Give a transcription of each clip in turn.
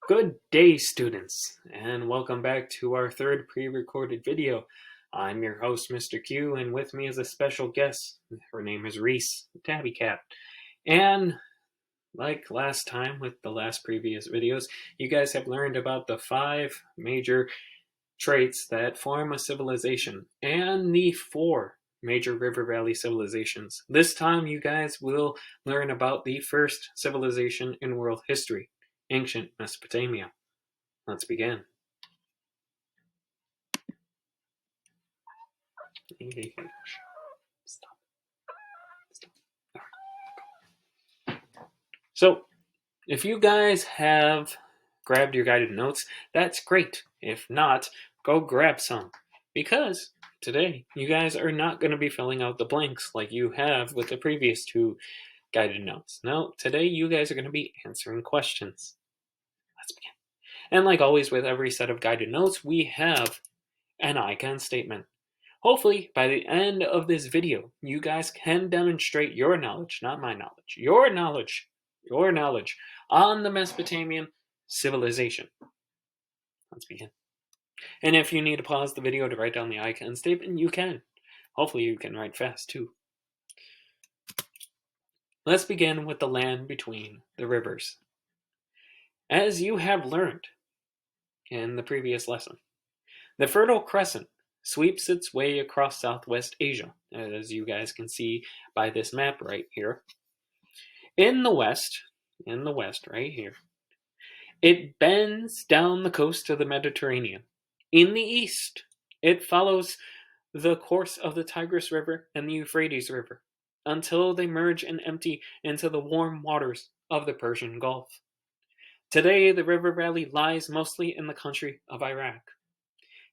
Good day, students, and welcome back to our third pre-recorded video. I'm your host, Mr. Q, and with me is a special guest. Her name is Reese, the Tabby Cat. And like last time with the last previous videos, you guys have learned about the 5 major traits that form a civilization and the 4 major river valley civilizations. This time you guys will learn about the first civilization in world history, ancient Mesopotamia. Let's begin. Stop. So, if you guys have grabbed your guided notes, that's great. If not, go grab some. Because today, you guys are not going to be filling out the blanks like you have with the previous 2 guided notes. No, today you guys are going to be answering questions. Let's begin. And like always with every set of guided notes, we have an icon statement. Hopefully, by the end of this video, you guys can demonstrate your knowledge, not my knowledge, your knowledge on the Mesopotamian civilization. Let's begin. And if you need to pause the video to write down the icon statement, you can. Hopefully you can write fast too. Let's begin with the land between the rivers. As you have learned in the previous lesson, the Fertile Crescent sweeps its way across Southwest Asia, as you guys can see by this map right here. In the west, right here, it bends down the coast of the Mediterranean. In the east, it follows the course of the Tigris River and the Euphrates River until they merge and empty into the warm waters of the Persian Gulf. Today, the river valley lies mostly in the country of Iraq.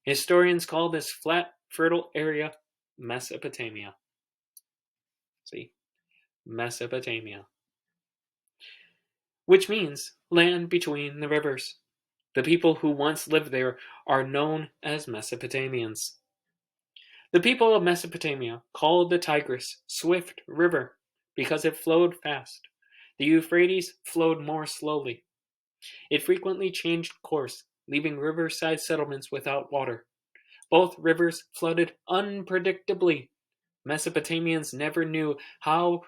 Historians call this flat, fertile area Mesopotamia. See? Mesopotamia. Which means land between the rivers. The people who once lived there are known as Mesopotamians. The people of Mesopotamia called the Tigris Swift River because it flowed fast. The Euphrates flowed more slowly. It frequently changed course, leaving riverside settlements without water. Both rivers flooded unpredictably. Mesopotamians never knew how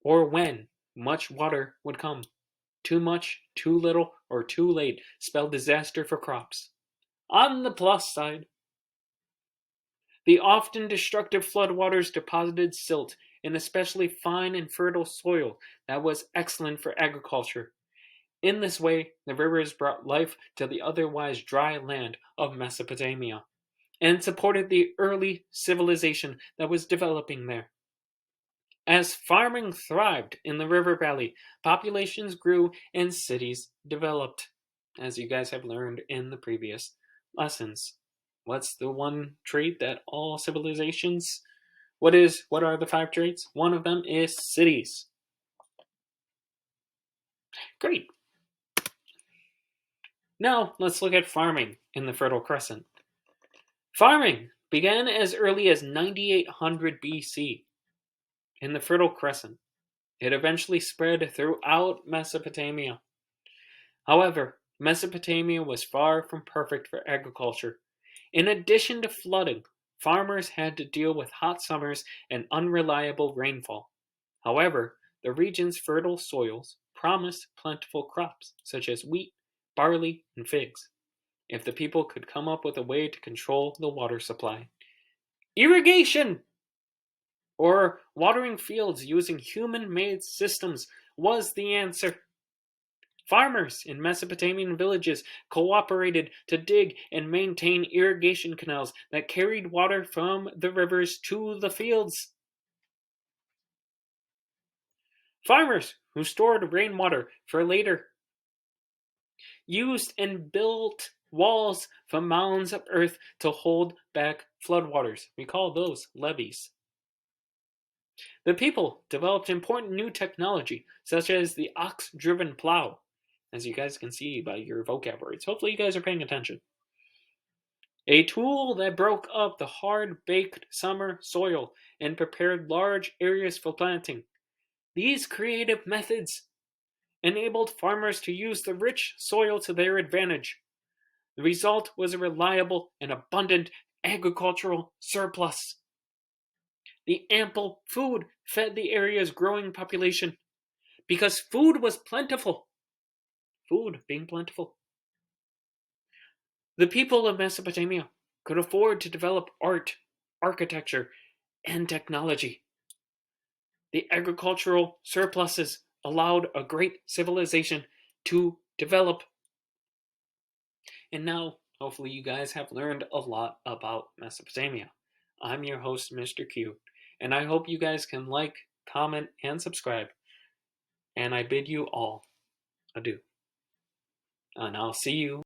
or when much water would come. Too much, too little, or too late spelled disaster for crops. On the plus side, the often destructive floodwaters deposited silt in especially fine and fertile soil that was excellent for agriculture. In this way, the rivers brought life to the otherwise dry land of Mesopotamia and supported the early civilization that was developing there. As farming thrived in the river valley, populations grew and cities developed, as you guys have learned in the previous lessons. What's the one trait that all civilizations? What are the 5 traits? One of them is cities. Great. Now, let's look at farming in the Fertile Crescent. Farming began as early as 9800 BC in the Fertile Crescent. It eventually spread throughout Mesopotamia. However, Mesopotamia was far from perfect for agriculture. In addition to flooding, farmers had to deal with hot summers and unreliable rainfall. However, the region's fertile soils promised plentiful crops such as wheat, barley, and figs, if the people could come up with a way to control the water supply. Irrigation! Or watering fields using human-made systems was the answer. Farmers in Mesopotamian villages cooperated to dig and maintain irrigation canals that carried water from the rivers to the fields. Farmers who stored rainwater for later used and built walls from mounds of earth to hold back floodwaters. We call those levees. The people developed important new technology, such as the ox-driven plow, as you guys can see by your vocab words. Hopefully you guys are paying attention. A tool that broke up the hard-baked summer soil and prepared large areas for planting. These creative methods enabled farmers to use the rich soil to their advantage. The result was a reliable and abundant agricultural surplus. The ample food fed the area's growing population because food was plentiful. Food being plentiful. The people of Mesopotamia could afford to develop art, architecture, and technology. The agricultural surpluses allowed a great civilization to develop. And now, hopefully, you guys have learned a lot about Mesopotamia. I'm your host, Mr. Q, and I hope you guys can like, comment, and subscribe. And I bid you all adieu. And I'll see you